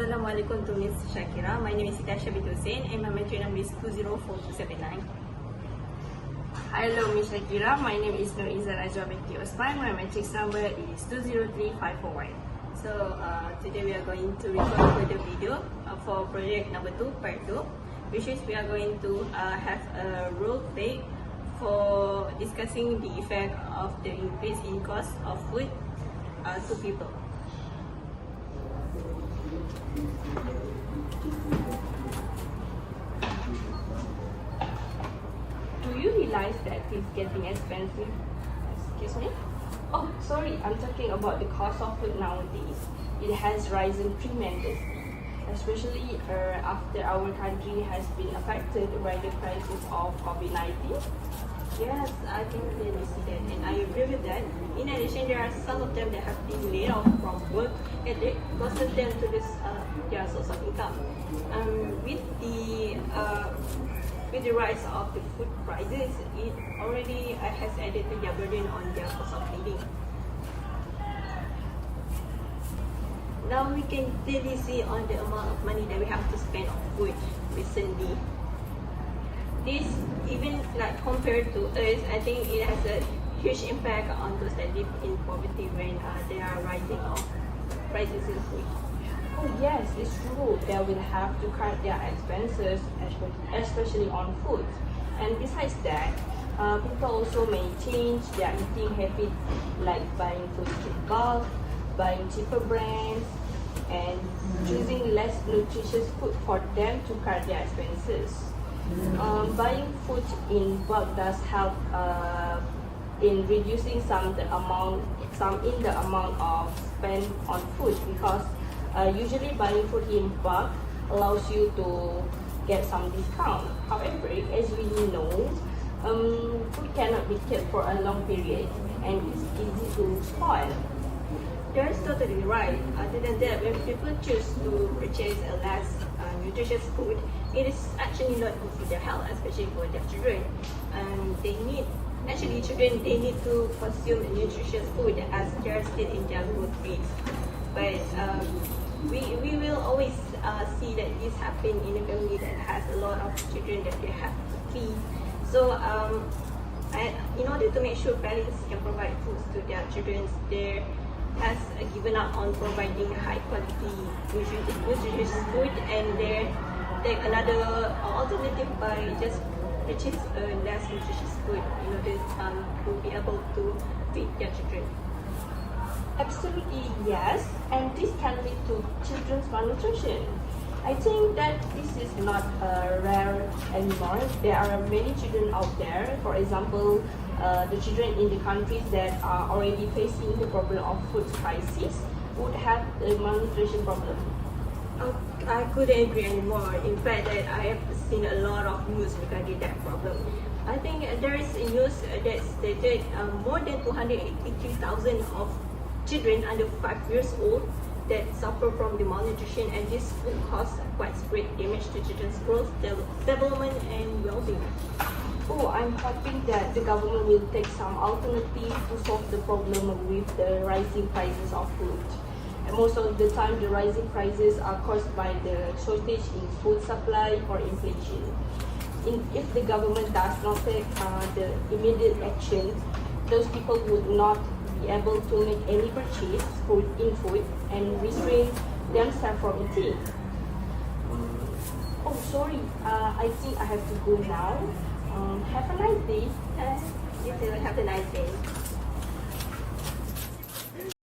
Assalamualaikum to Ms. Shakira. My name is Sitasha Hussain and my matric number is 204279. Hello Ms. Shakira, my name is Nur Izzah Rajwa binti Osman. My matric number is 203541. So today we are going to record the video for project number 2, part 2, which is we are going to have a role play for discussing the effect of the increase in cost of food to people. Do you realize that it's getting expensive? Excuse me? Oh, sorry, I'm talking about the cost of food nowadays. It has risen tremendously, especially after our country has been affected by the crisis of COVID-19. Yes, I can clearly see that, and I agree with that. In addition, there are some of them that have been laid off from work, and it causes them to lose their source of income. With the rise of the food prices, it already has added to their burden on their cost of living. Now we can clearly see on the amount of money that we have to spend on food recently. This, even like compared to us, I think it has a huge impact on those that live in poverty when there are rising of prices in food. Oh yes, it's true. They will have to cut their expenses, especially on food. And besides that, people also may change their eating habits, like buying food in bulk, buying cheaper brands, and choosing less nutritious food for them to cut their expenses. Buying food in bulk does help in reducing some in the amount of spend on food, because usually buying food in bulk allows you to get some discount. However, as we know, food cannot be kept for a long period and it's easy to spoil. That's totally right. Other than that, when people choose to purchase a less nutritious food, it is actually not good for their health, especially for their children. Children need to consume nutritious food as they are still in their growth phase. But we will always see that this happen in a family that has a lot of children that they have to feed. So in order to make sure parents can provide foods to their children, they has given up on providing high quality nutritious food, and they take another alternative by just purchase less nutritious food in order to be able to feed their children. Absolutely yes, and this can lead to children's malnutrition. I think that this is not rare anymore. There are many children out there. For example, the children in the countries that are already facing the problem of food crisis would have a malnutrition problem. I couldn't agree anymore. In fact, that I have seen a lot of news regarding that problem. I think there is a news that stated more than 283,000 of children under 5 years old that suffer from the malnutrition, and this will cause widespread damage to children's growth, development, and well-being. Oh, I'm hoping that the government will take some alternative to solve the problem with the rising prices of food. And most of the time, the rising prices are caused by the shortage in food supply or inflation. If the government does not take the immediate action, those people would not be able to make any purchase in food and restrain themselves from eating. Oh, sorry, I think I have to go now. Have a nice day. You too, have a nice day.